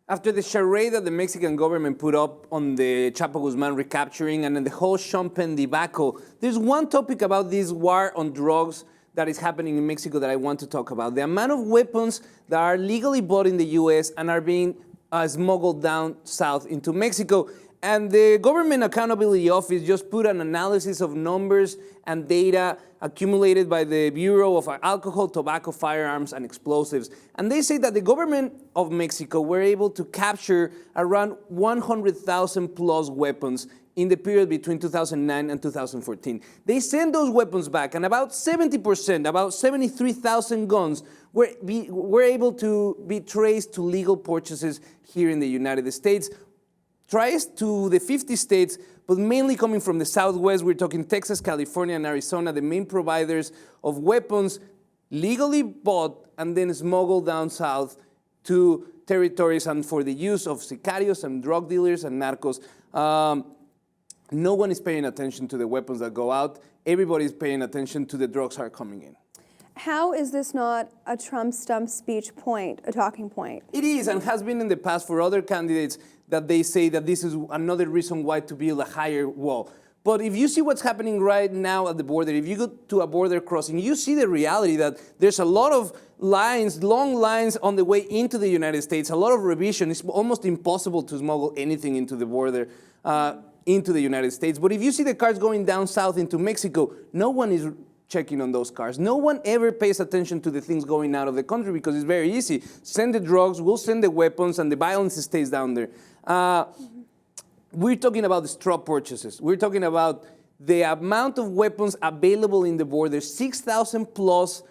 After the charade that the Mexican government put up on the Chapo Guzman recapturing and then the whole Champagne debacle, there's one topic about this war on drugs that is happening in Mexico that I want to talk about. The amount of weapons that are legally bought in the U.S. and are being smuggled down south into Mexico. And the Government Accountability Office just put an analysis of numbers and data accumulated by the Bureau of Alcohol, Tobacco, Firearms and Explosives. And they say that the government of Mexico were able to capture around 100,000 plus weapons in the period between 2009 and 2014. They sent those weapons back, and about 70%, about 73,000 guns were able to be traced to legal purchases here in the United States. Traced to the 50 states, but mainly coming from the Southwest. We're talking Texas, California, and Arizona, the main providers of weapons legally bought and then smuggled down south to territories and for the use of sicarios and drug dealers and narcos. No one is paying attention to the weapons that go out. Everybody is paying attention to the drugs that are coming in. How is this not a Trump stump speech point, a talking point? It is, and has been in the past for other candidates that they say that this is another reason why to build a higher wall. But if you see what's happening right now at the border, if you go to a border crossing, you see the reality that there's a lot of lines, long lines on the way into the United States, a lot of revision. It's almost impossible to smuggle anything into the border, into the United States. But if you see the cars going down south into Mexico, no one is checking on those cars. No one ever pays attention to the things going out of the country because it's very easy. Send the drugs, we'll send the weapons, and the violence stays down there. We're talking about the straw purchases. We're talking about the amount of weapons available in the border, 6,000 plus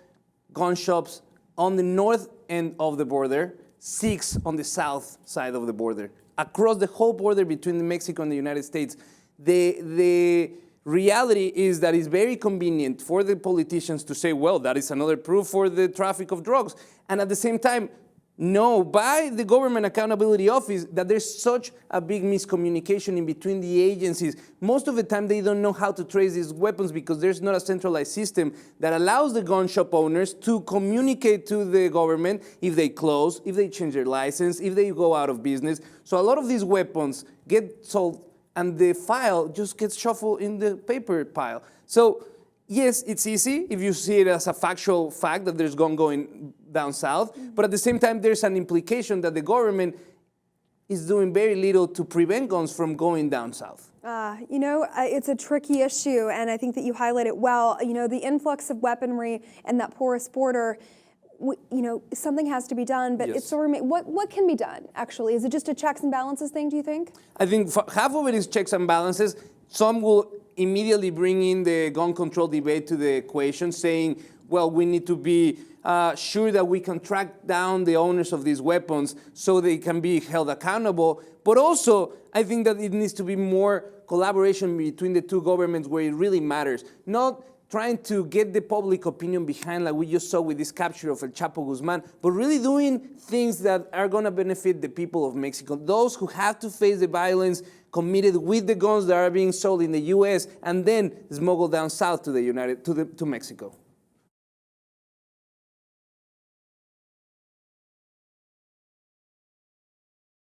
gun shops on the north end of the border, 6 on the south side of the border. Across the whole border between Mexico and the United States, the reality is that it's very convenient for the politicians to say, well, that is another proof for the traffic of drugs. And at the same time, know by the Government Accountability Office that there's such a big miscommunication in between the agencies. Most of the time, they don't know how to trace these weapons because there's not a centralized system that allows the gun shop owners to communicate to the government if they close, if they change their license, if they go out of business. So a lot of these weapons get sold and the file just gets shuffled in the paper pile. So yes, it's easy if you see it as a factual fact that there's gun going down south, but at the same time, there's an implication that the government is doing very little to prevent guns from going down south. It's a tricky issue, and I think that you highlight it well. The influx of weaponry and that porous border, something has to be done, but yes. It's sort of, what can be done, actually? Is it just a checks and balances thing, do you think? I think half of it is checks and balances. Some will immediately bring in the gun control debate to the equation, saying, well, we need to be sure that we can track down the owners of these weapons so they can be held accountable. But also, I think that it needs to be more collaboration between the two governments where it really matters. Not trying to get the public opinion behind like we just saw with this capture of El Chapo Guzman, but really doing things that are going to benefit the people of Mexico, those who have to face the violence committed with the guns that are being sold in the U.S. and then smuggled down south to Mexico.